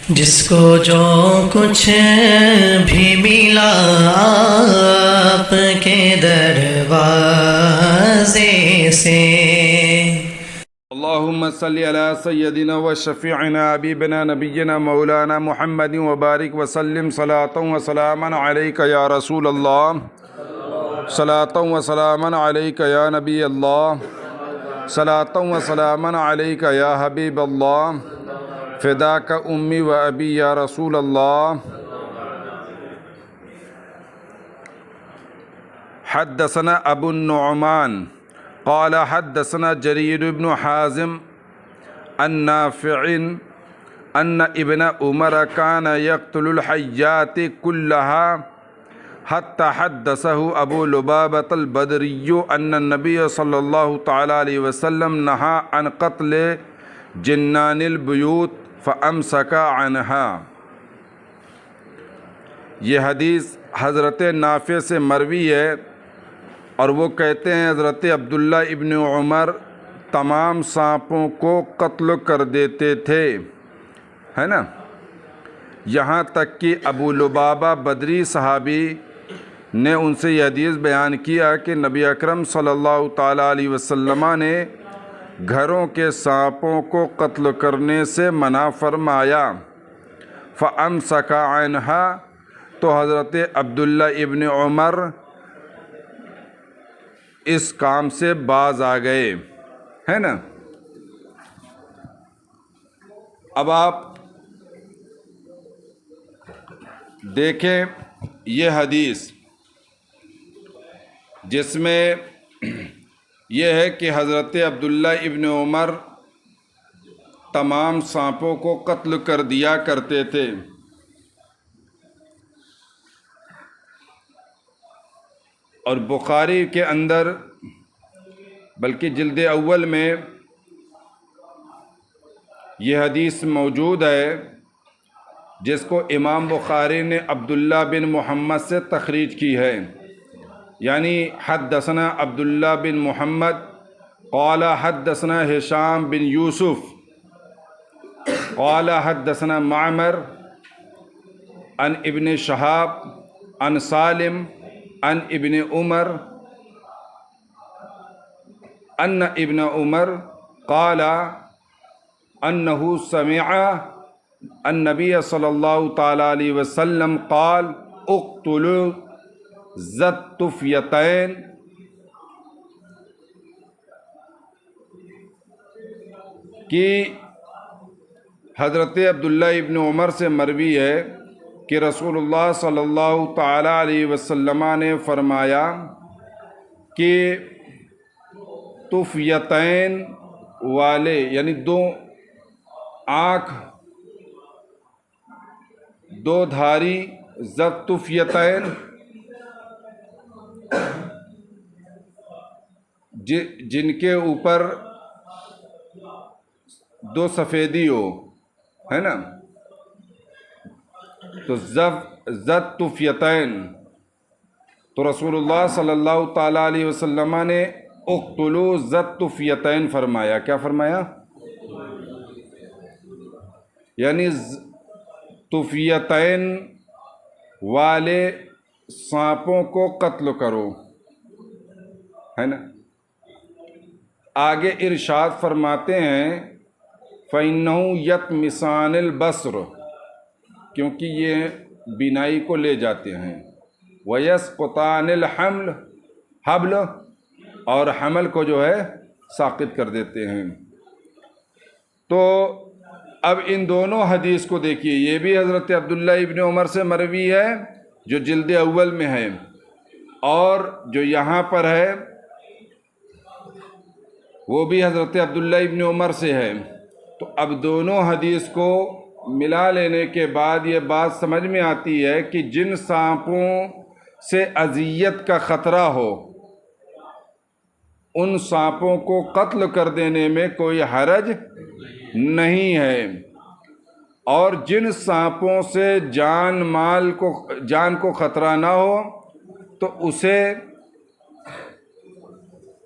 جس کو جو کچھ بھی ملا آپ کے دروازے سے، اللهم صل على سيدنا وشفيعنا حبيبنا نبينا مولانا محمد وبارك وسلم صلاة وسلاما عليك يا رسول الله، صلاة وسلاما عليك يا نبي الله، صلاة وسلاما عليك يا حبيب الله، فداك أمي وأبي يا رسول الله. حدثنا أبو النعمان قال حدثنا جرير بن حازم النافع أن ابن عمر كان يقتل الحيات كلها حتى حدثه أبو لبابة البدري أن النبي صلى الله تعالى عليه وسلم نهى عن قتل جنان البيوت فأمسك عنها. یہ حدیث حضرت نافع سے مروی ہے اور وہ کہتے ہیں حضرت عبداللہ ابن عمر تمام سانپوں کو قتل کر دیتے تھے، ہے نا، یہاں تک کہ ابو لبابہ بدری صحابی نے ان سے یہ حدیث بیان کیا کہ نبی اکرم صلی اللہ تعالیٰ علیہ وسلم نے گھروں کے سانپوں کو قتل کرنے سے منع فرمایا. فَأَمْسَكَ عَنْهَا، تو حضرت عبداللہ ابن عمر اس کام سے باز آ گئے، ہے نا. اب آپ دیکھیں یہ حدیث جس میں یہ ہے کہ حضرت عبداللہ ابن عمر تمام سانپوں کو قتل کر دیا کرتے تھے، اور بخاری کے اندر بلکہ جلد اول میں یہ حدیث موجود ہے جس کو امام بخاری نے عبداللہ بن محمد سے تخریج کی ہے، یعنی حدثنا عبداللہ بن محمد قال حدثنا ہشام بن یوسف قال حدثنا معمر عن ابن شہاب عن سالم عن ابن عمر ان ابن عمر قال انه سمع النبي صلی اللہ تعالی علیہ وسلم قال اقتلوا ذا الطفیتین، کہ حضرت عبداللہ ابن عمر سے مروی ہے کہ رسول اللہ صلی اللہ تعالی علیہ وسلم نے فرمایا کہ طفیتین والے، یعنی دو آنکھ، دو دھاری، ذات طفیتین جن کے اوپر دو سفیدی ہو، ہے نا، تو ذات طفیتین، تو رسول اللہ صلی اللہ تعالیٰ علیہ وسلم نے اقتلوا ذات طفیتین فرمایا. کیا فرمایا؟ یعنی طفیتین والے سانپوں کو قتل کرو، ہے نا. آگے ارشاد فرماتے ہیں فَإِنَّهُ يَطْمِسَانِ الْبَصْرَ، کیونکہ یہ بینائی کو لے جاتے ہیں، وَيَسْقُطَانِ الْحَمْلَ، حبل اور حمل کو جو ہے ساقط کر دیتے ہیں. تو اب ان دونوں حدیث کو دیکھیے، یہ بھی حضرت عبداللہ ابن عمر سے مروی ہے جو جلد اول میں ہے، اور جو یہاں پر ہے وہ بھی حضرت عبداللہ ابن عمر سے ہے. تو اب دونوں حدیث کو ملا لینے کے بعد یہ بات سمجھ میں آتی ہے کہ جن سانپوں سے اذیت کا خطرہ ہو ان سانپوں کو قتل کر دینے میں کوئی حرج نہیں ہے، اور جن سانپوں سے جان کو خطرہ نہ ہو تو اسے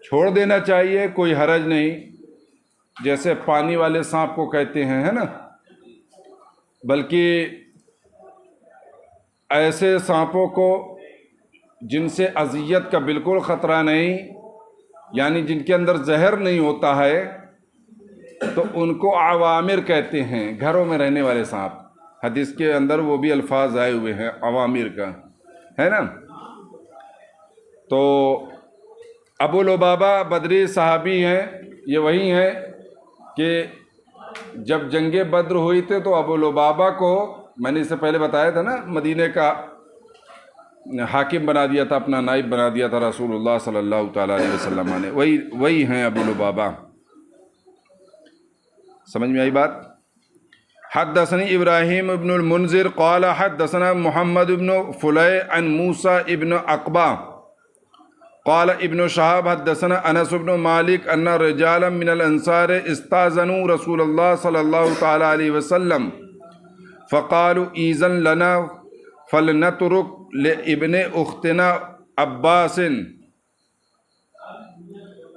چھوڑ دینا چاہیے، کوئی حرج نہیں. جیسے پانی والے سانپ کو کہتے ہیں، ہے نا. بلکہ ایسے سانپوں کو جن سے اذیت کا بالکل خطرہ نہیں، یعنی جن کے اندر زہر نہیں ہوتا ہے، تو ان کو عوامر کہتے ہیں، گھروں میں رہنے والے سانپ۔ حدیث کے اندر وہ بھی الفاظ آئے ہوئے ہیں عوامر کا، ہے نا۔ تو ابو لبابہ بدری صحابی ہیں، یہ وہی ہیں کہ جب جنگ بدر ہوئی تھی تو ابو لبابہ کو، میں نے اس سے پہلے بتایا تھا نا، مدینہ کا حاکم بنا دیا تھا، اپنا نائب بنا دیا تھا رسول اللہ صلی اللہ تعالیٰ علیہ وسلم نے، وہی ہیں ابو لبابہ۔ سمجھ میں آئی بات؟ حدثني ابراہیم ابن المنذر قال حدثنا محمد ابن فلیح عن موسیٰ ابن عقبہ قال ابن شہاب حدثنا انس بن مالک ان رجالا من الانصار استاذنوا رسول اللہ صلی اللہ تعالی علیہ وسلم فقالوا ایذن لنا فلنترک لابن اختنا عباس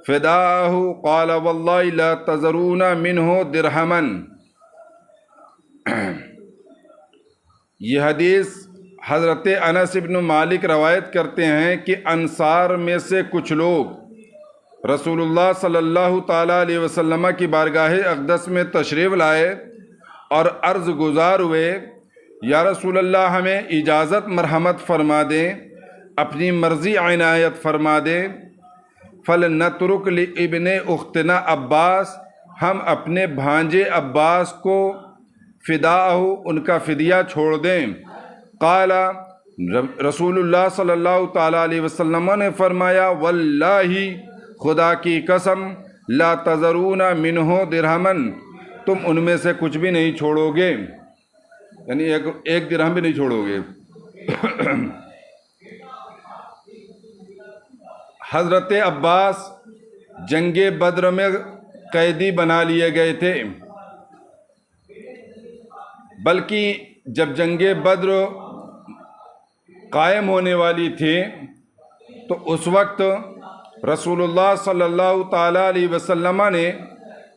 فداءہ قال واللہ لا تذرون منہ درہما۔ یہ حدیث حضرت انس بن مالک روایت کرتے ہیں کہ انصار میں سے کچھ لوگ رسول اللہ صلی اللہ تعالیٰ علیہ وسلم کی بارگاہ اقدس میں تشریف لائے اور عرض گزار ہوئے، یا رسول اللہ ہمیں اجازت مرحمت فرما دیں، اپنی مرضی عنایت فرما دیں۔ فلنترک لابن اختنا عباس، ہم اپنے بھانجے عباس کو فداءہ، ان کا فدیہ چھوڑ دیں۔ قال، رسول اللہ صلی اللہ تعالیٰ علیہ وسلم نے فرمایا، واللہ، خدا کی قسم، لا تذرون منہ درہما، تم ان میں سے کچھ بھی نہیں چھوڑو گے، یعنی ایک درہم بھی نہیں چھوڑو گے۔ حضرت عباس جنگ بدر میں قیدی بنا لیے گئے تھے، بلکہ جب جنگ بدر قائم ہونے والی تھی تو اس وقت رسول اللہ صلی اللہ تعالیٰ علیہ وسلم نے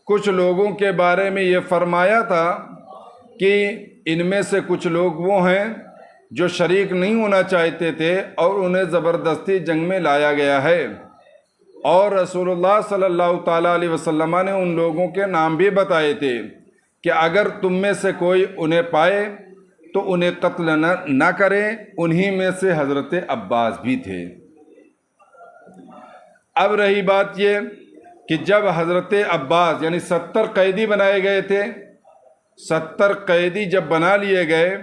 کچھ لوگوں کے بارے میں یہ فرمایا تھا کہ ان میں سے کچھ لوگ وہ ہیں جو شریک نہیں ہونا چاہتے تھے اور انہیں زبردستی جنگ میں لایا گیا ہے، اور رسول اللہ صلی اللہ تعالیٰ علیہ وسلم نے ان لوگوں کے نام بھی بتائے تھے کہ اگر تم میں سے کوئی انہیں پائے تو انہیں قتل نہ کرے۔ انہی میں سے حضرت عباس بھی تھے۔ اب رہی بات یہ کہ جب حضرت عباس، یعنی 70 قیدی بنائے گئے تھے، 70 قیدی جب بنا لیے گئے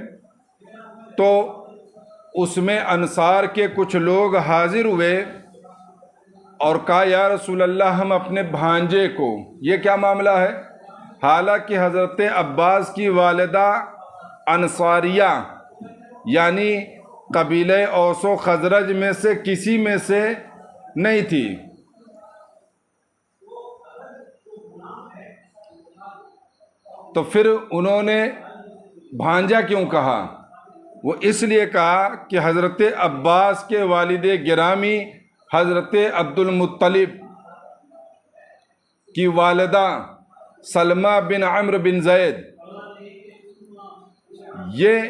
تو اس میں انصار کے کچھ لوگ حاضر ہوئے اور کہا، یا رسول اللہ ہم اپنے بھانجے کو، یہ کیا معاملہ ہے؟ حالانکہ حضرت عباس کی والدہ انصاریہ، یعنی قبیلہ اوس و خزرج میں سے کسی میں سے نہیں تھی، تو پھر انہوں نے بھانجا کیوں کہا؟ وہ اس لیے کہا کہ حضرت عباس کے والد گرامی حضرت عبد المطلب کی والدہ سلمہ بن عمرو بن زید، یہ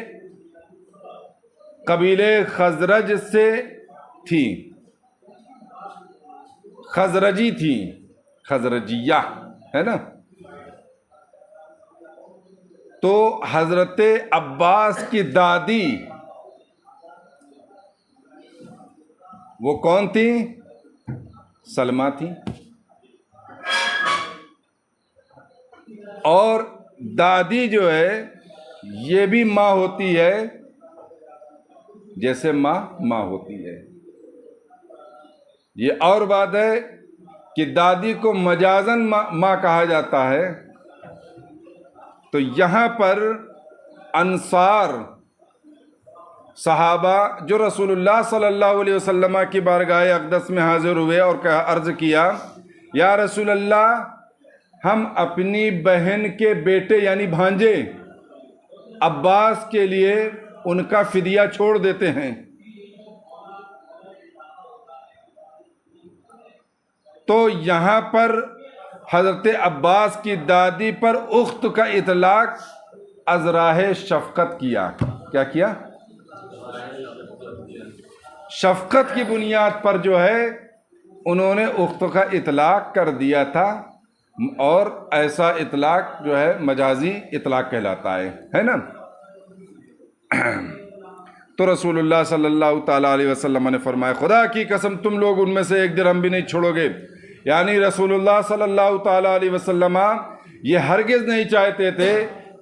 قبیلے خزرج سے تھی، خزرجی تھی، خزرجیہ ہے نا۔ تو حضرت عباس کی دادی وہ کون تھی؟ سلمہ تھی، اور دادی جو ہے یہ بھی ماں ہوتی ہے، جیسے ماں ہوتی ہے۔ یہ اور بات ہے کہ دادی کو مجازن ماں کہا جاتا ہے۔ تو یہاں پر انصار صحابہ جو رسول اللہ صلی اللہ علیہ وسلم کی بارگاہ اقدس میں حاضر ہوئے اور عرض کیا، یا رسول اللہ ہم اپنی بہن کے بیٹے یعنی بھانجے عباس کے لیے ان کا فدیہ چھوڑ دیتے ہیں۔ تو یہاں پر حضرت عباس کی دادی پر اخت کا اطلاق از راہ شفقت کیا. کیا کیا؟ شفقت کی بنیاد پر جو ہے انہوں نے اخت کا اطلاق کر دیا تھا، اور ایسا اطلاق جو ہے مجازی اطلاق کہلاتا ہے نا. تو رسول اللہ صلی اللہ تعالیٰ علیہ وسلم نے فرمایا خدا کی قسم تم لوگ ان میں سے ایک درہم بھی نہیں چھوڑو گے. یعنی رسول اللہ صلی اللہ تعالیٰ علیہ وسلم یہ ہرگز نہیں چاہتے تھے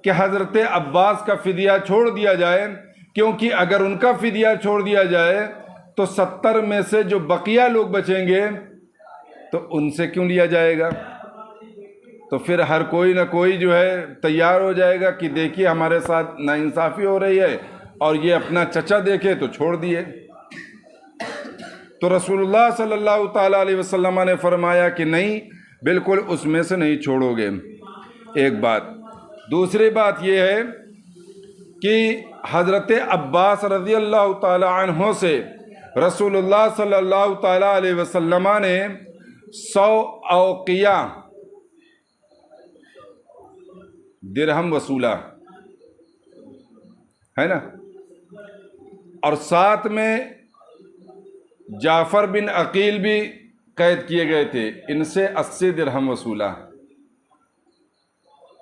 کہ حضرت عباس کا فدیہ چھوڑ دیا جائے، کیونکہ اگر ان کا فدیہ چھوڑ دیا جائے تو 70 میں سے جو بقیہ لوگ بچیں گے تو ان سے کیوں لیا جائے گا؟ تو پھر ہر کوئی نہ کوئی جو ہے تیار ہو جائے گا کہ دیکھیے ہمارے ساتھ ناانصافی ہو رہی ہے، اور یہ اپنا چچا دیکھے تو چھوڑ دیے. تو رسول اللہ صلی اللہ تعالیٰ علیہ وسلم نے فرمایا کہ نہیں، بالکل اس میں سے نہیں چھوڑو گے. ایک بات. دوسری بات یہ ہے کہ حضرت عباس رضی اللہ تعالیٰ عنہ سے رسول اللہ صلی اللہ تعالیٰ علیہ وسلم نے 100 اوقیہ درہم وصولہ ہے نا، اور ساتھ میں جعفر بن عقیل بھی قید کیے گئے تھے، ان سے 80 درہم وصولہ،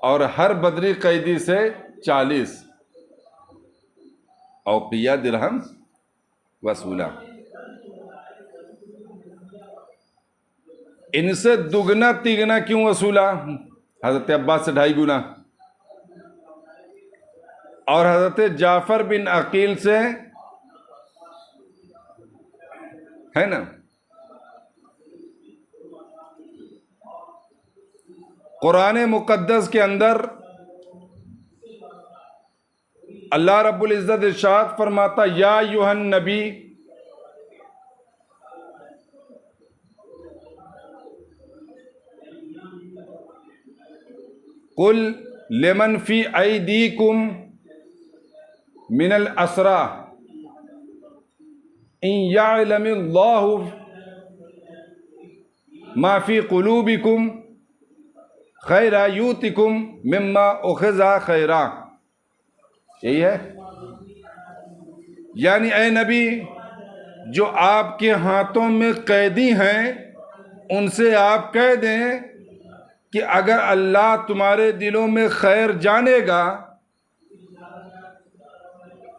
اور ہر بدری قیدی سے 40 اوقیہ درہم وصولہ. ان سے دگنا تیگنا کیوں وصولہ؟ حضرت عباس سے 2.5 گنا، اور حضرت جعفر بن عقیل سے ہے نا. قرآن مقدس کے اندر اللہ رب العزت ارشاد فرماتا یا ایھا النبی قل لمن فی ایدیکم من الاسری ان یعلم اللہ ما فی قلوبکم خیرا یؤتکم مما اخذ خیرا. یہی ہے. یعنی اے نبی، جو آپ کے ہاتھوں میں قیدی ہیں ان سے آپ کہہ دیں کہ اگر اللہ تمہارے دلوں میں خیر جانے گا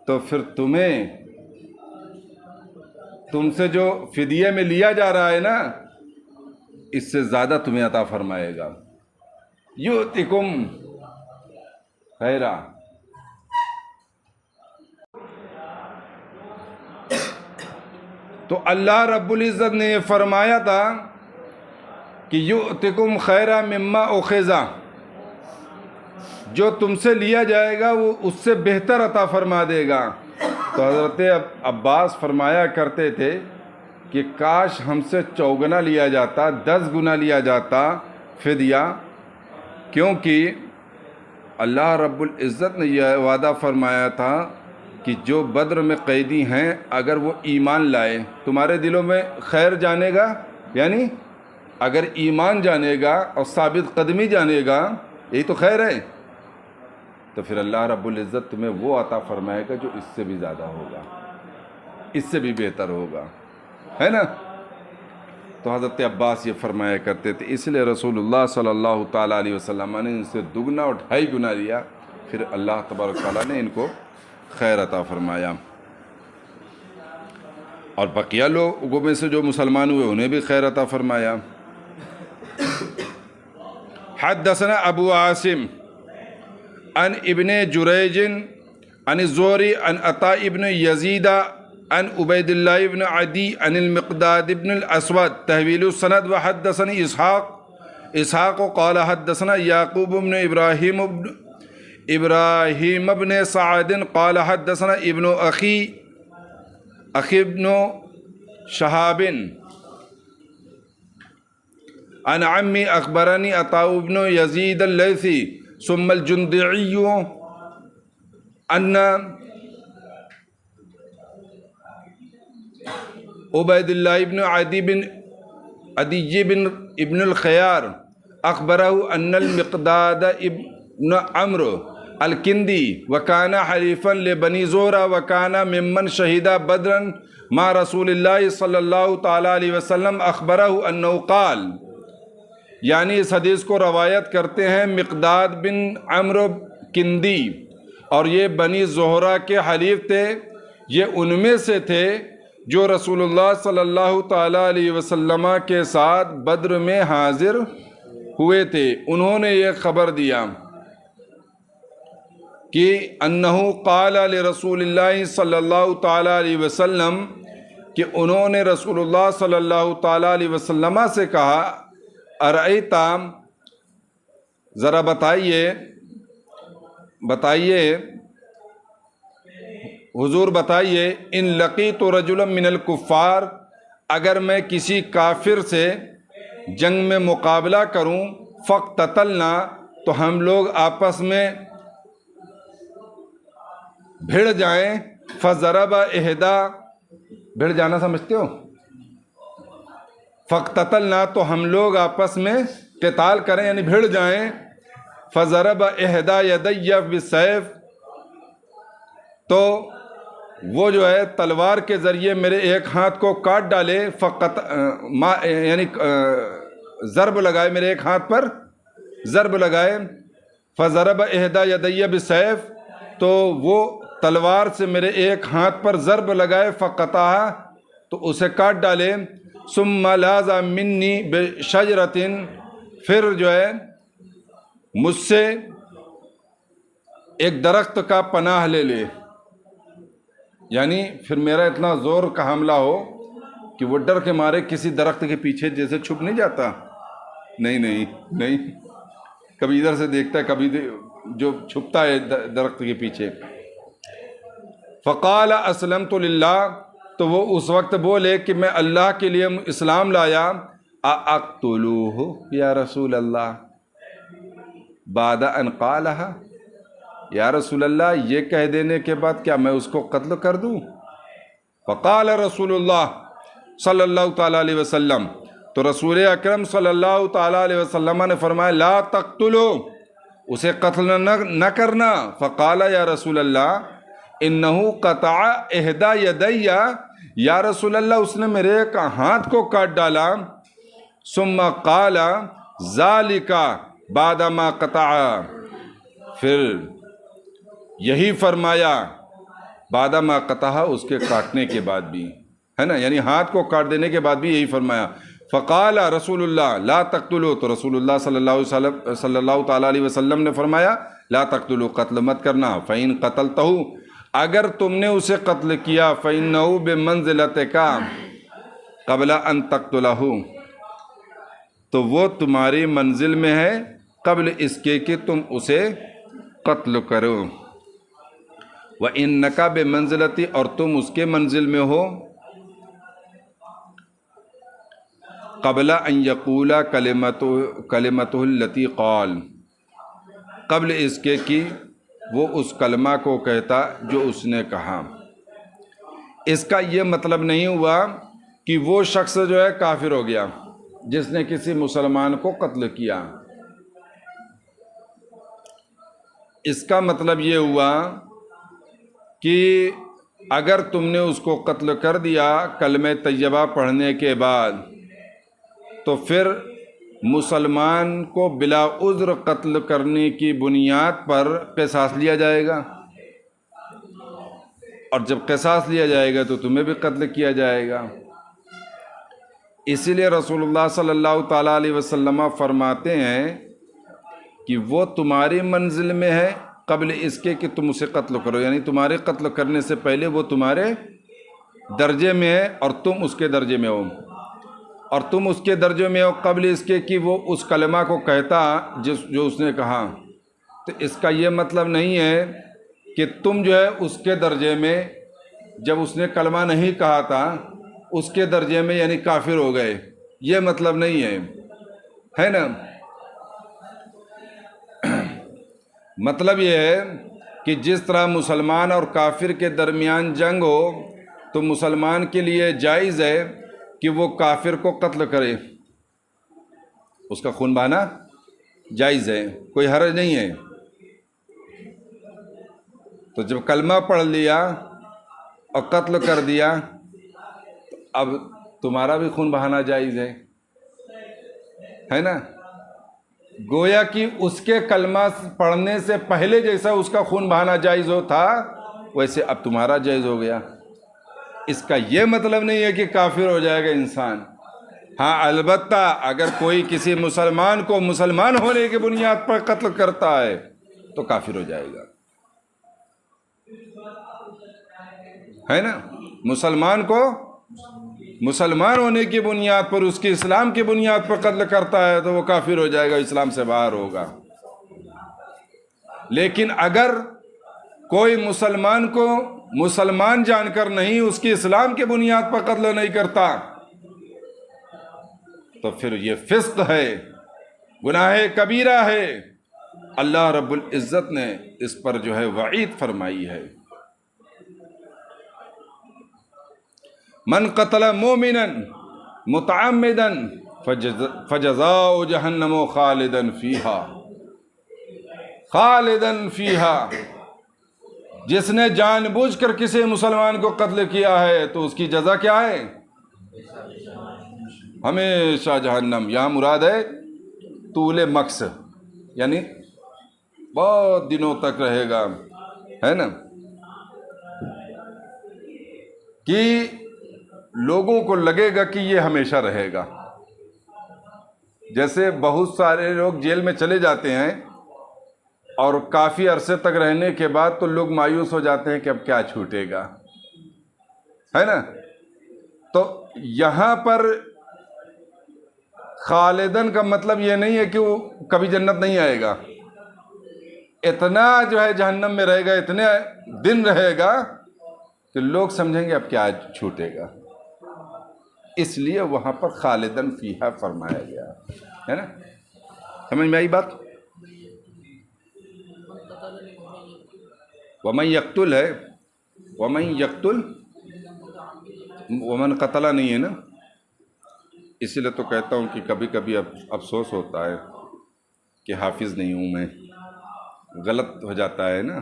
تو پھر تم سے جو فدیے میں لیا جا رہا ہے نا، اس سے زیادہ تمہیں عطا فرمائے گا. یؤتکم خیرا. تو اللہ رب العزت نے یہ فرمایا تھا کہ یؤتکم خیرا مما اخذ، جو تم سے لیا جائے گا وہ اس سے بہتر عطا فرما دے گا. تو حضرت عباس فرمایا کرتے تھے کہ کاش ہم سے 4 گنا لیا جاتا، 10 گنا لیا جاتا فدیہ، کیونکہ اللہ رب العزت نے یہ وعدہ فرمایا تھا کہ جو بدر میں قیدی ہیں اگر وہ ایمان لائے تمہارے دلوں میں خیر جانے گا. یعنی اگر ایمان جانے گا اور ثابت قدمی جانے گا، یہی تو خیر ہے، تو پھر اللہ رب العزت تمہیں وہ عطا فرمائے گا جو اس سے بھی زیادہ ہوگا، اس سے بھی بہتر ہوگا، ہے نا. تو حضرت عباس یہ فرمایا کرتے تھے، اس لیے رسول اللہ صلی اللہ تعالیٰ علیہ وسلم نے ان سے 2 گنا اور 2.5 گنا لیا، پھر اللہ تبارک تعالیٰ نے ان کو خیر عطا فرمایا. اور بقیہ لوگوں میں سے جو مسلمان ہوئے انہیں بھی خیر عطا فرمایا. حدثنا ابو عاصم عن ابن جریج عن الزہری عن عطاء ابن یزید عن عبید اللہ ابن عدی عن المقداد ابن الاسود تحویل السند. وحدثني اسحاق قال حدثنا یعقوب بن ابراہیم ابن سعد قال حدثنا ابن اخی ابن شہاب عن عمی اخبرنی عطاء ابن یزید اللیثی ثم الجندعی ان عبید اللہ ابن عدی بن ابن الخیار اخبرہ ان المقداد ابن عمرو الکندی وکانہ حلیفا لبنی زہرہ وکانہ ممن شہیدہ بدرن ما رسول اللہ صلی اللہ تعالیٰ علیہ وسلم اخبرہ انہ قال، یعنی اس حدیث کو روایت کرتے ہیں مقداد بن عمرو کندی، اور یہ بنی زہرہ کے حلیف تھے، یہ ان میں سے تھے جو رسول اللہ صلی اللہ تعالیٰ علیہ وسلم کے ساتھ بدر میں حاضر ہوئے تھے۔ انہوں نے یہ خبر دیا کہ انہ قال لرسول اللہ صلی اللہ تعالیٰ علیہ وسلم، کہ انہوں نے رسول اللہ صلی اللہ تعالیٰ علیہ وسلم سے کہا، ارأیتا، ذرا بتائیے حضور بتائیے، ان لقیت رجلا من الکفار، اگر میں کسی کافر سے جنگ میں مقابلہ کروں، فاقتتلنا، تو ہم لوگ آپس میں بھڑ جائیں، فضرب احدا، بھڑ جانا سمجھتے ہو؟ فاقتتلنا، تو ہم لوگ آپس میں قتال کریں یعنی بھڑ جائیں، فضرب احدا یدی بالسیف، تو وہ جو ہے تلوار کے ذریعے میرے ایک ہاتھ کو کاٹ ڈالے، یعنی ضرب لگائے، میرے ایک ہاتھ پر ضرب لگائے، فضرب احدا یدی بالسیف، تو وہ تلوار سے میرے ایک ہاتھ پر ضرب لگائے، فقطعہ، تو اسے کاٹ ڈالے، ثم لاذ منی بشجرۃ، پھر جو ہے مجھ سے ایک درخت کا پناہ لے لے، یعنی پھر میرا اتنا زور کا حملہ ہو کہ وہ ڈر کے مارے کسی درخت کے پیچھے جیسے چھپ نہیں جاتا، نہیں، کبھی ادھر سے دیکھتا ہے، کبھی جو چھپتا ہے درخت کے پیچھے۔ فقال اسلمت للہ، تو وہ اس وقت بولے کہ میں اللہ کے لیے اسلام لایا۔ اقتلوہ یا رسول اللہ بعد ان قالہا، یا رسول اللہ یہ کہہ دینے کے بعد کیا میں اس کو قتل کر دوں؟ فقال رسول اللہ صلی اللہ تعالیٰ علیہ وسلم، تو رسول اکرم صلی اللہ تعالیٰ علیہ وسلم نے فرمایا، لا تقتلو، اسے قتل نہ کرنا۔ فقال یا رسول اللہ انہو قطع احدا یدی، یا رسول اللہ اس نے میرے ایک ہاتھ کو کاٹ ڈالا۔ ثم قال ذالک بعد ما قطع، پھر یہی فرمایا بعد ما قطع، اس کے کاٹنے کے بعد بھی، ہے نا، یعنی ہاتھ کو کاٹ دینے کے بعد بھی یہی فرمایا۔ فقال رسول اللہ لا تقتلو، تو رسول اللہ صلی اللہ تعالیٰ علیہ وسلم نے فرمایا لا تقتلو، قتل مت کرنا۔ فإن قتلتہو، اگر تم نے اسے قتل کیا، فإنہو بمنزلتک قبل ان تقتلہو، تو وہ تمہاری منزل میں ہے قبل اس کے کہ تم اسے قتل کرو۔ وَإِنَّكَ بِمَنزِلَتِي، اور تم اس کے منزل میں ہو قبل ان یقول کلمتہ التی قال، قبل اس کے کہ وہ اس کلمہ کو کہتا جو اس نے کہا۔ اس کا یہ مطلب نہیں ہوا کہ وہ شخص جو ہے کافر ہو گیا جس نے کسی مسلمان کو قتل کیا، اس کا مطلب یہ ہوا کہ اگر تم نے اس کو قتل کر دیا کلمہ طیبہ پڑھنے کے بعد، تو پھر مسلمان کو بلا عذر قتل کرنے کی بنیاد پر قصاص لیا جائے گا، اور جب قصاص لیا جائے گا تو تمہیں بھی قتل کیا جائے گا۔ اسی لیے رسول اللہ صلی اللہ تعالیٰ علیہ وسلم فرماتے ہیں کہ وہ تمہاری منزل میں ہے قبل اس کے کہ تم اسے قتل کرو، یعنی تمہارے قتل کرنے سے پہلے وہ تمہارے درجے میں ہے اور تم اس کے درجے میں ہو، اور تم اس کے درجے میں ہو قبل اس کے کہ وہ اس کلمہ کو کہتا جو اس نے کہا۔ تو اس کا یہ مطلب نہیں ہے کہ تم جو ہے اس کے درجے میں، جب اس نے کلمہ نہیں کہا تھا اس کے درجے میں یعنی کافر ہو گئے، یہ مطلب نہیں ہے نا۔ مطلب یہ ہے کہ جس طرح مسلمان اور کافر کے درمیان جنگ ہو تو مسلمان کے لیے جائز ہے کہ وہ کافر کو قتل کرے، اس کا خون بہانا جائز ہے، کوئی حرج نہیں ہے، تو جب کلمہ پڑھ لیا اور قتل کر دیا تو اب تمہارا بھی خون بہانا جائز ہے نا؟ گویا کہ اس کے کلمہ پڑھنے سے پہلے جیسا اس کا خون بہانا جائز تھا ویسے اب تمہارا جائز ہو گیا۔ اس کا یہ مطلب نہیں ہے کہ کافر ہو جائے گا انسان، ہاں البتہ اگر کوئی کسی مسلمان کو مسلمان ہونے کی بنیاد پر قتل کرتا ہے تو کافر ہو جائے گا، ہے نا؟ مسلمان کو مسلمان ہونے کی بنیاد پر، اس کی اسلام کی بنیاد پر قتل کرتا ہے تو وہ کافر ہو جائے گا، اسلام سے باہر ہوگا۔ لیکن اگر کوئی مسلمان کو مسلمان جان کر نہیں، اس کی اسلام کی بنیاد پر قتل نہیں کرتا تو پھر یہ فسق ہے، گناہ کبیرہ ہے۔ اللہ رب العزت نے اس پر جو ہے وعید فرمائی ہے، من قتل مومنا متعمدا فجزاؤ جہنم خالدا فیہا، جس نے جان بوجھ کر کسی مسلمان کو قتل کیا ہے تو اس کی جزا کیا ہے؟ ہمیشہ جہنم۔ یہاں مراد ہے طول مکث، یعنی بہت دنوں تک رہے گا، ہے نا؟ کہ لوگوں کو لگے گا کہ یہ ہمیشہ رہے گا۔ جیسے بہت سارے لوگ جیل میں چلے جاتے ہیں اور کافی عرصے تک رہنے کے بعد تو لوگ مایوس ہو جاتے ہیں کہ اب کیا چھوٹے گا، ہے نا؟ تو یہاں پر خالدن کا مطلب یہ نہیں ہے کہ وہ کبھی جنت نہیں آئے گا، اتنا جو ہے جہنم میں رہے گا، اتنے دن رہے گا کہ لوگ سمجھیں گے اب کیا چھوٹے گا، اس لیے وہاں پر خالدن فیہا فرمایا گیا، ہے نا؟ سمجھ میں آئی بات؟ ومن یقتل ہے، ومن یقتل، ومن قتل نہیں ہے نا، اسی لیے تو کہتا ہوں کہ کبھی کبھی افسوس ہوتا ہے کہ حافظ نہیں ہوں میں، غلط ہو جاتا ہے نا۔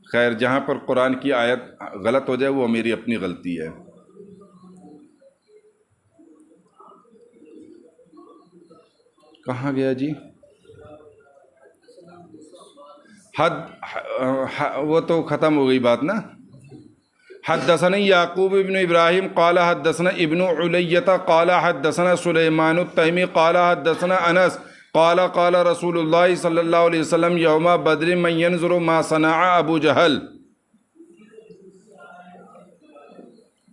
خیر، جہاں پر قرآن کی آیت غلط ہو جائے وہ میری اپنی غلطی ہے۔ کہاں گیا جی؟ وہ تو ختم ہو گئی بات نا۔ حدثنا یعقوب ابن ابراہیم قال حدثنا ابن علیۃ قال حدثنا سلیمان التیمی قال حدثنا انس قال قال رسول اللہ صلی اللہ علیہ وسلم یوم بدر من ینظر ما صنع ابو جہل۔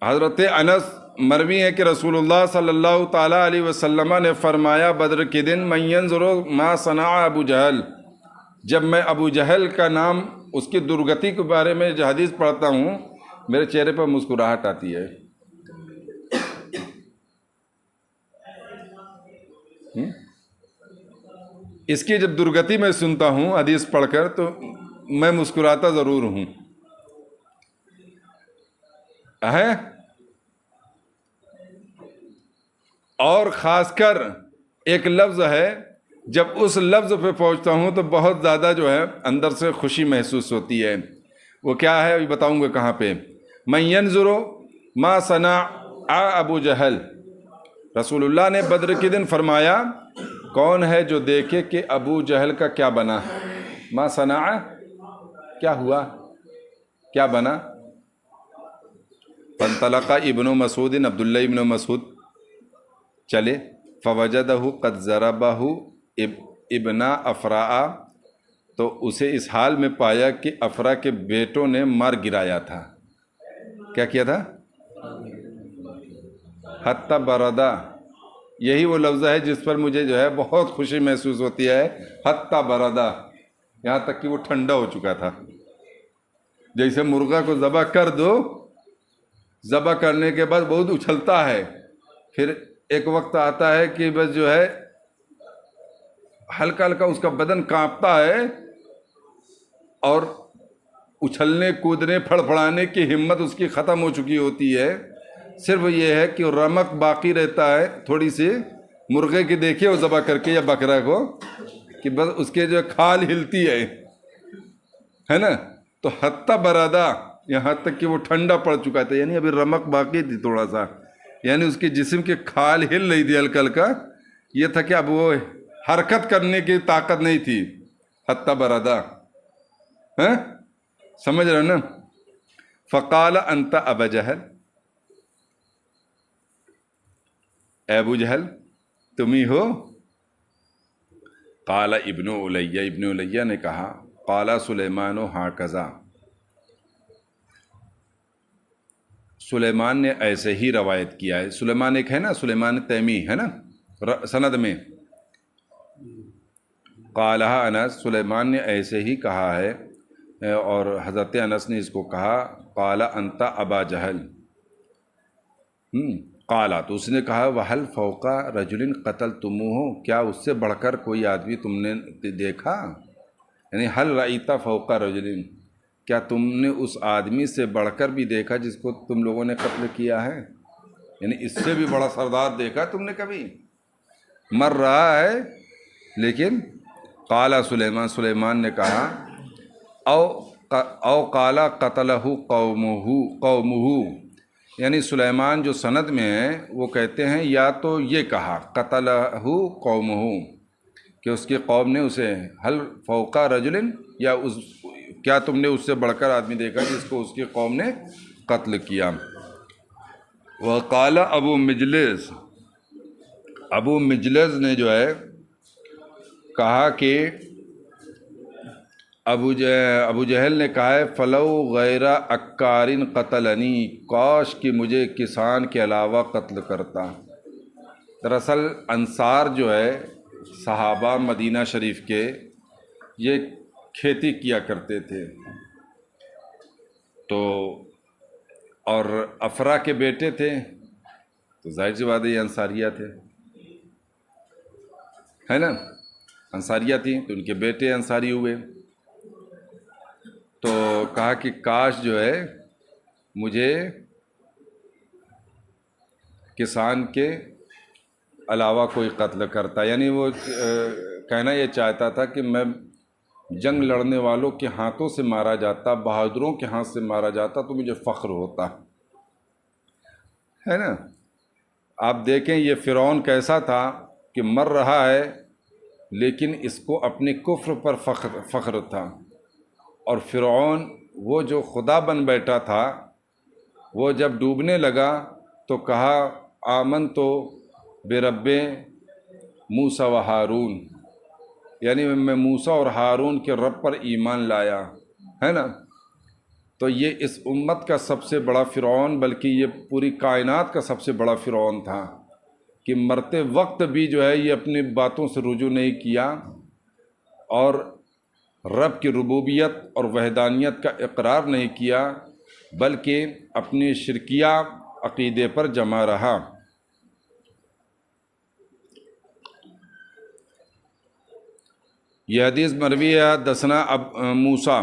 حضرت انس مروی ہے کہ رسول اللہ صلی اللہ تعالیٰ علیہ وسلم نے فرمایا بدر کے دن من ینظر ما صنع ابو جہل، جب میں ابو جہل کا نام، اس کی درگتی کے بارے میں جو حدیث پڑھتا ہوں میرے چہرے پر مسکراہٹ آتی ہے۔ اس کی جب درگتی میں سنتا ہوں حدیث پڑھ کر تو میں مسکراتا ضرور ہوں، ہے؟ اور خاص کر ایک لفظ ہے، جب اس لفظ پہ پہنچتا ہوں تو بہت زیادہ جو ہے اندر سے خوشی محسوس ہوتی ہے۔ وہ کیا ہے ابھی بتاؤں گا کہاں پہ۔ من ینظر ما صنع ابو جہل، رسول اللہ نے بدر کے دن فرمایا کون ہے جو دیکھے کہ ابو جہل کا کیا بنا، ما صنع کیا ہوا، کیا بنا۔ فانطلق ابن مسعود، عبداللہ ابن مسعود چلے، فوجدہ قد ضربہ ابن افراء، تو اسے اس حال میں پایا کہ افرا کے بیٹوں نے مار گرایا تھا۔ کیا کیا تھا؟ حتی بردا، یہی وہ لفظ ہے جس پر مجھے جو ہے بہت خوشی محسوس ہوتی ہے، حتی بردا، یہاں تک کہ وہ ٹھنڈا ہو چکا تھا۔ جیسے مرغا کو ذبح کر دو، ذبح کرنے کے بعد بہت اچھلتا ہے، پھر ایک وقت آتا ہے کہ بس جو ہے ہلکا ہلکا اس کا بدن کانپتا ہے اور اچھلنے کودنے پھڑپھڑانے کی ہمت اس کی ختم ہو چکی ہوتی ہے، صرف یہ ہے کہ رمق باقی رہتا ہے تھوڑی سی، مرغے کی دیکھیے وہ ذبح کر کے یا بکرا کو کہ بس اس کے جو کھال ہلتی ہے، ہے نا. تو حتی بردا یہاں تک کہ وہ ٹھنڈا پڑ چکا تھا، یعنی ابھی رمق باقی تھی تھوڑا سا، یعنی اس کے جسم کے کھال ہل رہی تھی ہلکا ہلکا. یہ تھا کہ اب وہ حرکت کرنے کی طاقت نہیں تھی. حتی بردا، ہاں سمجھ رہے نا. فقال انت ابا جہل، اے ابو جہل تم ہی ہو. قال ابن الیہ، ابن الیہ نے کہا قال سلیمان ہاکذا، سلیمان نے ایسے ہی روایت کیا ہے. سلیمان ایک ہے نا، سلیمان تیمی ہے نا سند میں. قالہ انس، سلیمان نے ایسے ہی کہا ہے، اور حضرت انس نے اس کو کہا قال انت ابا جہل. قالا، تو اس نے کہا وحل فوق رجل قتلتموہ، کیا اس سے بڑھ کر کوئی آدمی تم نے دیکھا؟ یعنی حل رأیت فوق رجل، کیا تم نے اس آدمی سے بڑھ کر بھی دیکھا جس کو تم لوگوں نے قتل کیا ہے؟ یعنی اس سے بھی بڑا سردار دیکھا تم نے کبھی؟ مر رہا ہے لیکن. قالا سلیمان، سلیمان نے کہا او قالا قتلہ قومہ، یعنی سلیمان جو سند میں ہے وہ کہتے ہیں یا تو یہ کہا قتلہ قومہ کہ اس کی قوم نے اسے، حل فوق رجل، یا اس کیا تم نے اس سے بڑھ کر آدمی دیکھا جس کو اس کی قوم نے قتل کیا. وقال ابو مجلس، ابو مجلس نے جو ہے کہا کہ ابو جہل نے کہا ہے فلو غیر اکارن قتلنی، کاش کہ مجھے کسان کے علاوہ قتل کرتا. دراصل انصار جو ہے صحابہ مدینہ شریف کے، یہ کھیتی کیا کرتے تھے، تو اور افرا کے بیٹے تھے، تو ظاہر سی بات ہے یہ انصاریہ تھے، ہے نا، انصاریہ تھیں تو ان کے بیٹے انصاری ہوئے. تو کہا کہ کاش جو ہے مجھے کسان کے علاوہ کوئی قتل کرتا، یعنی وہ کہنا یہ چاہتا تھا کہ میں جنگ لڑنے والوں کے ہاتھوں سے مارا جاتا، بہادروں کے ہاتھ سے مارا جاتا تو مجھے فخر ہوتا، ہے نا. آپ دیکھیں یہ فرعون کیسا تھا کہ مر رہا ہے لیکن اس کو اپنے کفر پر فخر تھا. اور فرعون وہ جو خدا بن بیٹھا تھا، وہ جب ڈوبنے لگا تو کہا آمنتو برب موسیٰ و ہارون، یعنی میں موسیٰ اور ہارون کے رب پر ایمان لایا، ہے نا. تو یہ اس امت کا سب سے بڑا فرعون، بلکہ یہ پوری کائنات کا سب سے بڑا فرعون تھا کہ مرتے وقت بھی جو ہے یہ اپنی باتوں سے رجوع نہیں کیا اور رب کی ربوبیت اور وحدانیت کا اقرار نہیں کیا، بلکہ اپنی شرکیہ عقیدے پر جمع رہا. یہ حدیث مروی ہے حدثنا موسیٰ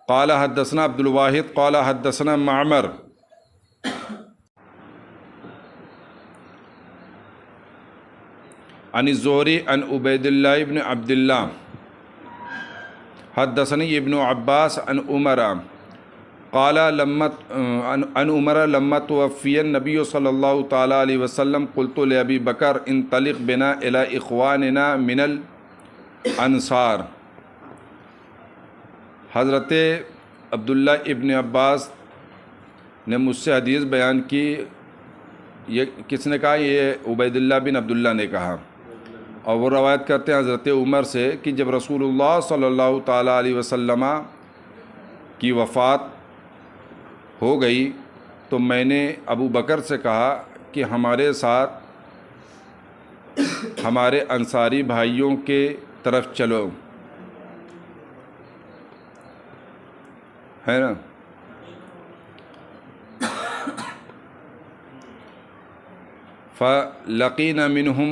قال حدثنا عبد الواحد قال حدثنا معمر عن الزہری عن عبید اللہ ابن عبد اللہ حدثني ابن عباس عن عمر قال عن عمر لما توفي النبي صلى الله تعالى عليه وسلم قلت لأبي بكر انطلق بنا إلى إخواننا من الأنصار. حضرت عبداللہ ابن عباس نے مجھ سے حدیث بیان کی. یہ کس نے کہا؟ یہ عبید اللہ بن عبداللہ نے کہا، اور وہ روایت کرتے ہیں حضرت عمر سے کہ جب رسول اللہ صلی اللہ تعالیٰ علیہ وسلم کی وفات ہو گئی تو میں نے ابو بکر سے کہا کہ ہمارے ساتھ ہمارے انصاری بھائیوں کے طرف چلو، ہے نا. فلقین منہم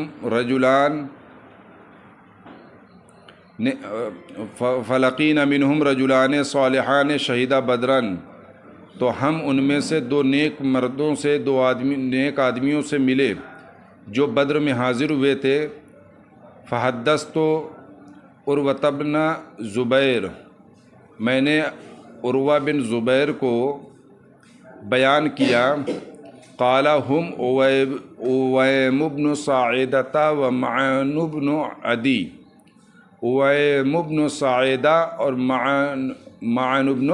رجلان صالحان شہیدہ بدرن، تو ہم ان میں سے دو نیک مردوں سے، نیک آدمیوں سے ملے جو بدر میں حاضر ہوئے تھے. فحدثت عروۃ بن زبیر، میں نے عروہ بن زبیر کو بیان کیا، قال ہم اویم بن ساعدہ و معن بن عدی، اویم بن ساعدہ اور معن بن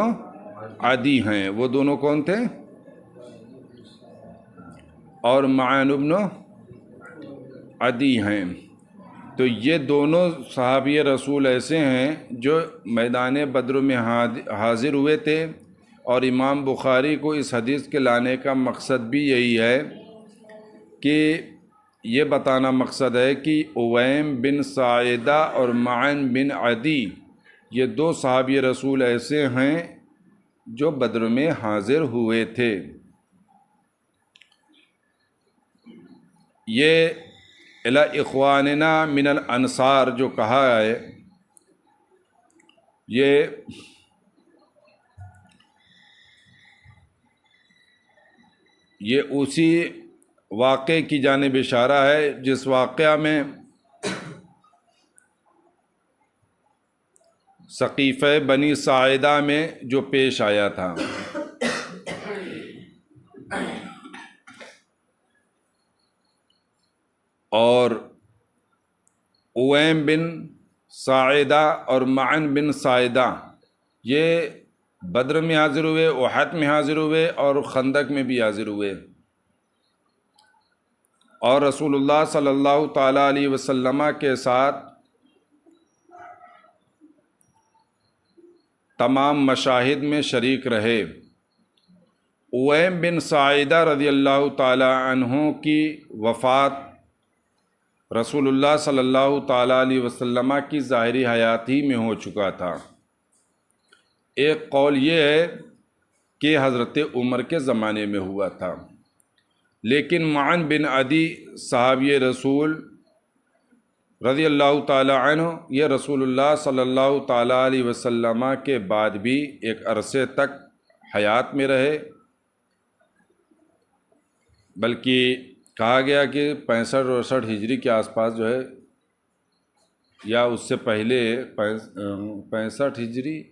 عدی ہیں، وہ دونوں کون تھے؟ اور معن بن عدی ہیں۔ تو یہ دونوں صحابی رسول ایسے ہیں جو میدان بدر میں حاضر ہوئے تھے، اور امام بخاری کو اس حدیث کے لانے کا مقصد بھی یہی ہے کہ یہ بتانا مقصد ہے کہ اویم بن ساعدہ اور معن بن عدی یہ دو صحابی رسول ایسے ہیں جو بدر میں حاضر ہوئے تھے۔ یہ الی اخواننا من الانصار جو کہا ہے، یہ اسی واقعے کی جانب اشارہ ہے جس واقعہ میں سقیفہ بنی ساعدہ میں جو پیش آیا تھا۔ اور اویم بن ساعدہ اور معن بن ساعدہ یہ بدر میں حاضر ہوئے، احد میں حاضر ہوئے، اور خندق میں بھی حاضر ہوئے، اور رسول اللہ صلی اللہ تعالیٰ علیہ وسلم کے ساتھ تمام مشاہد میں شریک رہے۔ اویم بن ساعدہ رضی اللہ تعالیٰ عنہ کی وفات رسول اللہ صلی اللہ تعالیٰ علیہ وسلم کی ظاہری حیات ہی میں ہو چکا تھا۔ ایک قول یہ ہے کہ حضرت عمر کے زمانے میں ہوا تھا، لیکن معن بن عدی صحابی رسول رضی اللہ تعالیٰ عنہ یہ رسول اللہ صلی اللہ تعالیٰ علیہ وسلم کے بعد بھی ایک عرصے تک حیات میں رہے، بلکہ کہا گیا کہ 65 ہجری کے آس پاس جو ہے، یا اس سے پہلے 65 ہجری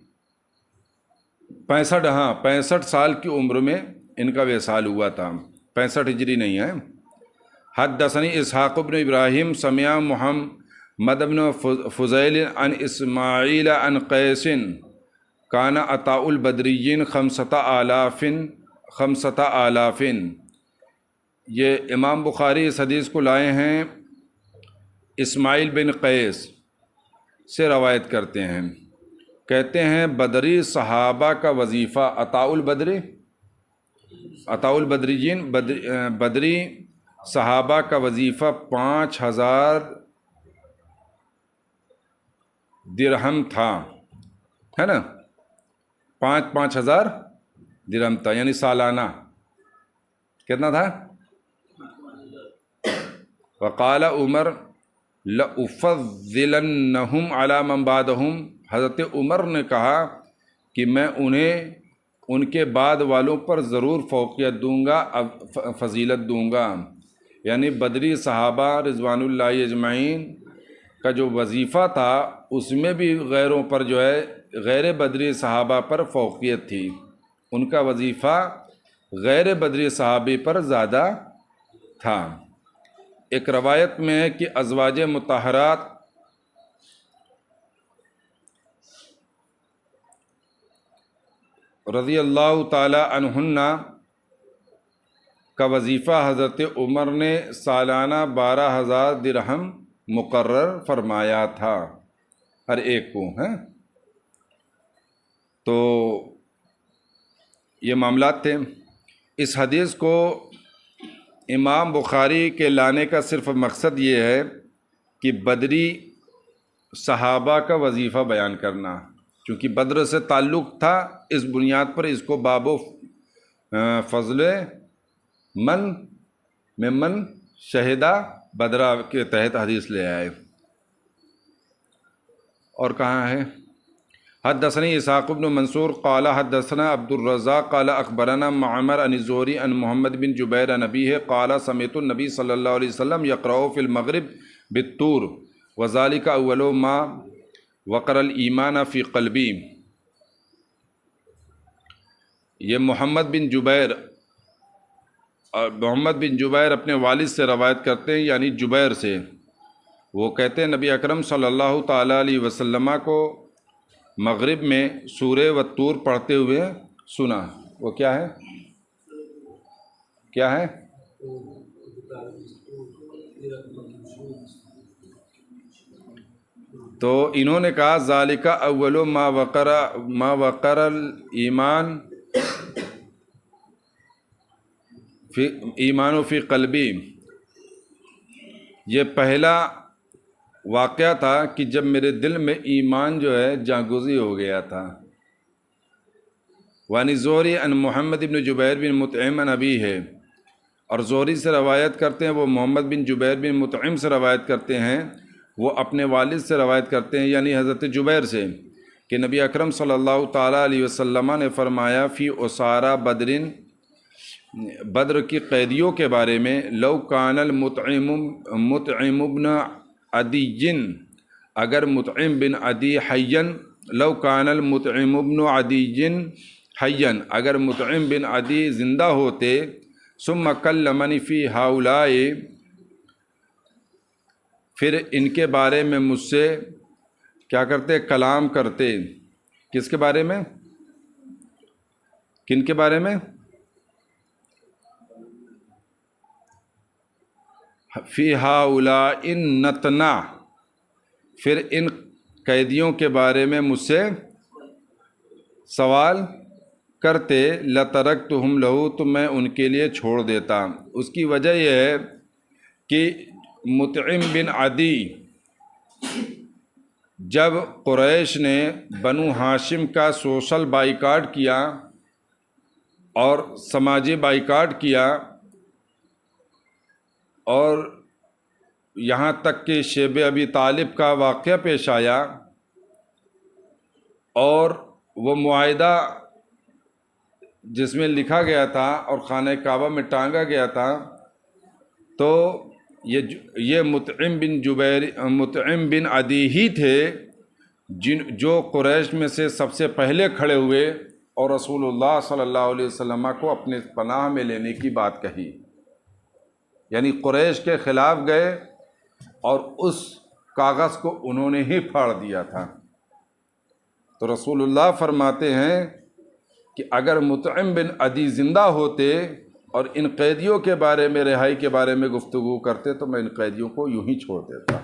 65 سال کی عمر میں ان کا وصال ہوا تھا، 65 ہجری نہیں ہے۔ حدثنی اسحاق بن ابراہیم سمع محمد بن فضیل عن اسماعیل عن قیس کان عطاء البدریین 5000۔ یہ امام بخاری اس حدیث کو لائے ہیں، اسماعیل بن قیس سے روایت کرتے ہیں، کہتے ہیں بدری صحابہ کا وظیفہ عطاء البدریین بدری صحابہ کا وظیفہ 5000 درہم تھا، ہے نا، 5000 درہم تھا، یعنی سالانہ کتنا تھا؟ وقال عمر لأفضلنہم علی من بعدہم، حضرت عمر نے کہا کہ میں انہیں ان کے بعد والوں پر ضرور فوقیت دوں گا، فضیلت دوں گا۔ یعنی بدری صحابہ رضوان اللہ اجمعین کا جو وظیفہ تھا اس میں بھی غیروں پر جو ہے، غیر بدری صحابہ پر فوقیت تھی، ان کا وظیفہ غیر بدری صحابی پر زیادہ تھا۔ ایک روایت میں ہے کہ ازواج مطہرات رضی اللہ تعالی عنہن کا وظیفہ حضرت عمر نے سالانہ 12000 درہم مقرر فرمایا تھا ہر ایک کو، ہیں۔ تو یہ معاملات تھے۔ اس حدیث کو امام بخاری کے لانے کا صرف مقصد یہ ہے کہ بدری صحابہ کا وظیفہ بیان کرنا، چونکہ بدر سے تعلق تھا، اس بنیاد پر اس کو باب و فضل من شہدہ بدرہ کے تحت حدیث لے آئے۔ اور کہاں ہے؟ حدثنی اسحاق بن منصور قال حدثنا عبد الرزاق قال اخبرنا معمر عن الزہری عن محمد بن جبیر عن ابیہ قال سمعت النبی صلی اللہ علیہ وسلم یقرأ فی المغرب بالطور وذلك اول ما وقر الایمان فی قلبی۔ یہ محمد بن جبیر اپنے والد سے روایت کرتے ہیں، یعنی جبیر سے۔ وہ کہتے ہیں نبی اکرم صلی اللہ تعالیٰ علیہ وسلم کو مغرب میں سورہ والطور پڑھتے ہوئے سنا۔ وہ کیا ہے؟ کیا ہے؟ تو انہوں نے کہا ذالک اول ما وقر الایمان فی قلبی، یہ پہلا واقعہ تھا کہ جب میرے دل میں ایمان جو ہے جاگزی ہو گیا تھا۔ وانی زہری ان محمد بن جبیر بن مطعم عن ابی ہے، اور زہری سے روایت کرتے ہیں، وہ محمد بن جبیر بن مطعم سے روایت کرتے ہیں، وہ اپنے والد سے روایت کرتے ہیں یعنی حضرت جبیر سے، کہ نبی اکرم صلی اللہ تعالیٰ علیہ وسلم نے فرمایا فی اسارا بدر کی قیدیوں کے بارے میں، لو کان مطعم بن عدی، اگر مطعم بن عدی حین، لو کان المطعم بن عدی حین، اگر مطعم بن عدی زندہ ہوتے، ثم کلمنی فی ہؤلاء، پھر ان کے بارے میں مجھ سے کیا کرتے؟ کلام کرتے۔ کس کے بارے میں؟ کن کے بارے میں؟ فی ہؤلاء نتنا، پھر ان قیدیوں کے بارے میں مجھ سے سوال کرتے، لترکتہم لہو، تو میں ان کے لیے چھوڑ دیتا۔ اس کی وجہ یہ ہے کہ مطعم بن عدی جب قریش نے بنو ہاشم کا سوشل بائیکاٹ کیا اور سماجی بائیکاٹ کیا، اور یہاں تک کہ شیب ابی طالب کا واقعہ پیش آیا، اور وہ معاہدہ جس میں لکھا گیا تھا اور خانہ کعبہ میں ٹانگا گیا تھا، تو یہ مطعم بن عدی ہی تھے جو قریش میں سے سب سے پہلے کھڑے ہوئے اور رسول اللہ صلی اللہ علیہ وسلم کو اپنے پناہ میں لینے کی بات کہی، یعنی قریش کے خلاف گئے اور اس کاغذ کو انہوں نے ہی پھاڑ دیا تھا۔ تو رسول اللہ فرماتے ہیں کہ اگر مطعم بن عدی زندہ ہوتے اور ان قیدیوں کے بارے میں، رہائی کے بارے میں گفتگو کرتے، تو میں ان قیدیوں کو یوں ہی چھوڑ دیتا۔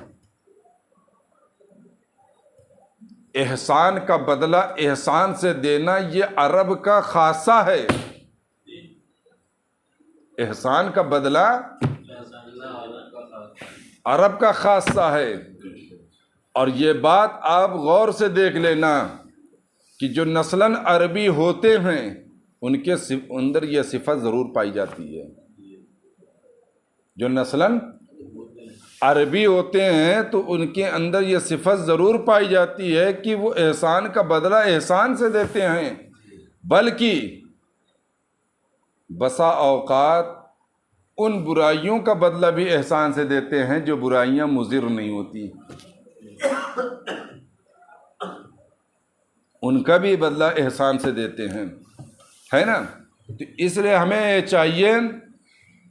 احسان کا بدلہ احسان سے دینا یہ عرب کا خاصہ ہے۔ احسان کا بدلہ عرب کا خاصہ ہے، اور یہ بات آپ غور سے دیکھ لینا کہ جو نسلاً عربی ہوتے ہیں ان کے اندر یہ صفت ضرور پائی جاتی ہے۔ جو نسلاً عربی ہوتے ہیں تو ان کے اندر یہ صفت ضرور پائی جاتی ہے کہ وہ احسان کا بدلہ احسان سے دیتے ہیں، بلکہ بسا اوقات ان برائیوں کا بدلہ بھی احسان سے دیتے ہیں جو برائیاں مضر نہیں ہوتی، ان کا بھی بدلہ احسان سے دیتے ہیں، ہے نا؟ تو اس لیے ہمیں چاہیے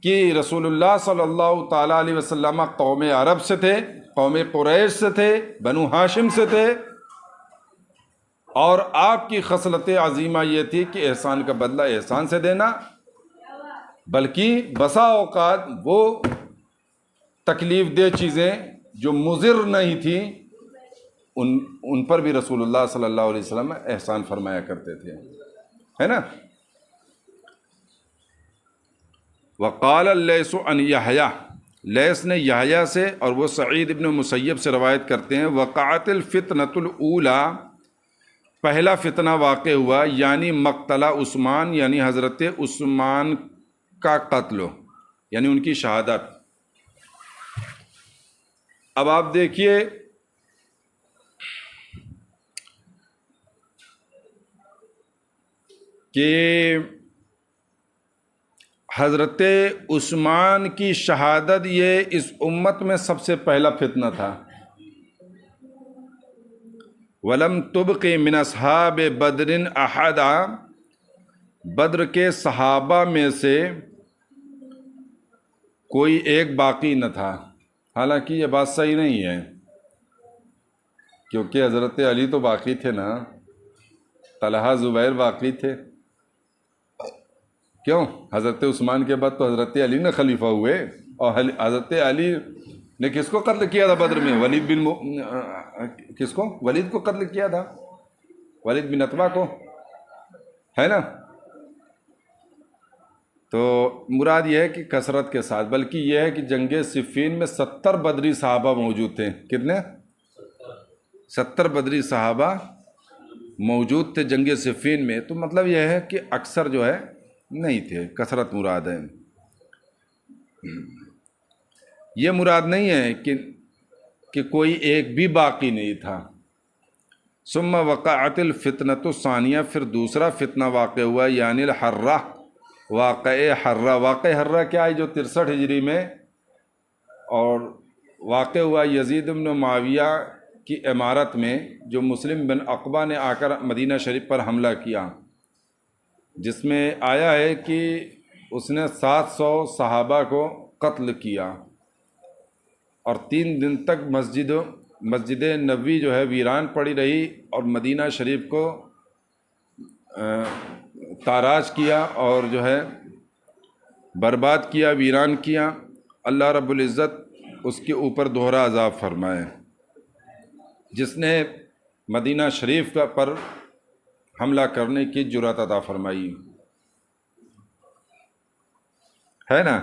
کہ رسول اللہ صلی اللہ تعالیٰ علیہ وسلم قوم عرب سے تھے، قوم قریش سے تھے، بنو ہاشم سے تھے، اور آپ کی خصلت عظیمہ یہ تھی کہ احسان کا بدلہ احسان سے دینا، بلکہ بسا اوقات وہ تکلیف دہ چیزیں جو مضر نہیں تھیں ان پر بھی رسول اللہ صلی اللہ علیہ وسلم احسان فرمایا کرتے تھے، ہے نا؟ وقال اللیث عن یحییٰ، لیث نے یحییٰ سے اور وہ سعید ابن مسیب سے روایت کرتے ہیں، وقعت الفتنۃ الاولی، پہلا فتنہ واقع ہوا، یعنی مقتل عثمان، یعنی حضرت عثمان کا قتل، یعنی ان کی شہادت۔ اب آپ دیکھیے کہ حضرت عثمان کی شہادت یہ اس امت میں سب سے پہلا فتنہ تھا۔ وَلَمْ تُبْقِ مِنْ أَصْحَابِ بَدْرٍ أَحَدًا، بدر کے صحابہ میں سے کوئی ایک باقی نہ تھا۔ حالانکہ یہ بات صحیح نہیں ہے، کیونکہ حضرت علی تو باقی تھے نا، طلحہ زبیر باقی تھے۔ کیوں؟ حضرت عثمان کے بعد تو حضرت علی نے خلیفہ ہوئے، اور حضرت علی نے کس کو قتل کیا تھا بدر میں؟ کس کو؟ ولید کو قتل کیا تھا، ولید بن عتبہ کو، ہے نا؟ تو مراد یہ ہے کہ کثرت کے ساتھ، بلکہ یہ ہے کہ جنگ صفین میں 70 بدری صحابہ موجود تھے۔ کتنے؟ 70 بدری صحابہ موجود تھے جنگ صفین میں۔ تو مطلب یہ ہے کہ اکثر جو ہے نہیں تھے، کثرت مراد ہے۔ یہ مراد نہیں ہے کہ کوئی ایک بھی باقی نہیں تھا۔ ثم وقعت الفتنۃ الثانیہ، پھر دوسرا فتنہ واقع ہوا، یعنی الحرہ، واقع حرہ۔ واقع حرہ کیا ہے؟ جو 63 ہجری میں اور واقع ہوا یزید بن معاویہ کی امارت میں، جو مسلم بن عقبہ نے آ کر مدینہ شریف پر حملہ کیا، جس میں آیا ہے کہ اس نے 700 صحابہ کو قتل کیا، اور 3 دن تک مسجد نبوی جو ہے ویران پڑی رہی، اور مدینہ شریف کو تاراج کیا اور جو ہے برباد کیا، ویران کیا۔ اللہ رب العزت اس کے اوپر دوہرا عذاب فرمائے۔ جس نے مدینہ شریف پر حملہ کرنے کی جرأت عطا فرمائی، ہے نا؟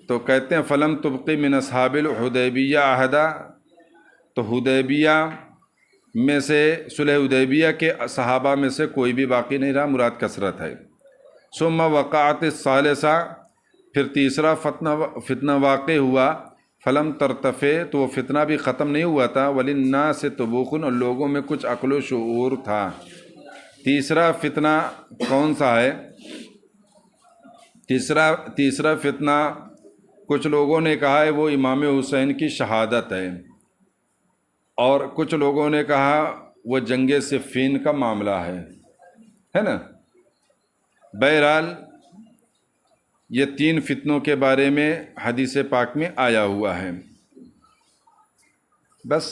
تو کہتے ہیں فلم تبقی من اصحاب الحدیبیہ عہدہ، تو حدیبیہ میں سے، صلح حدیبیہ کے صحابہ میں سے کوئی بھی باقی نہیں رہا، مراد کثرت ہے۔ ثم وقعت الثالثہ، پھر تیسرا فتنہ واقع ہوا، فلم ترتفع، تو وہ فتنہ بھی ختم نہیں ہوا تھا، وللناس طبوخ، اور لوگوں میں کچھ عقل و شعور تھا۔ تیسرا فتنہ کون سا ہے؟ تیسرا فتنہ کچھ لوگوں نے کہا ہے وہ امام حسین کی شہادت ہے، اور کچھ لوگوں نے کہا وہ جنگ صفین کا معاملہ ہے نا؟ بہرحال یہ 3 فتنوں کے بارے میں حدیث پاک میں آیا ہوا ہے۔ بس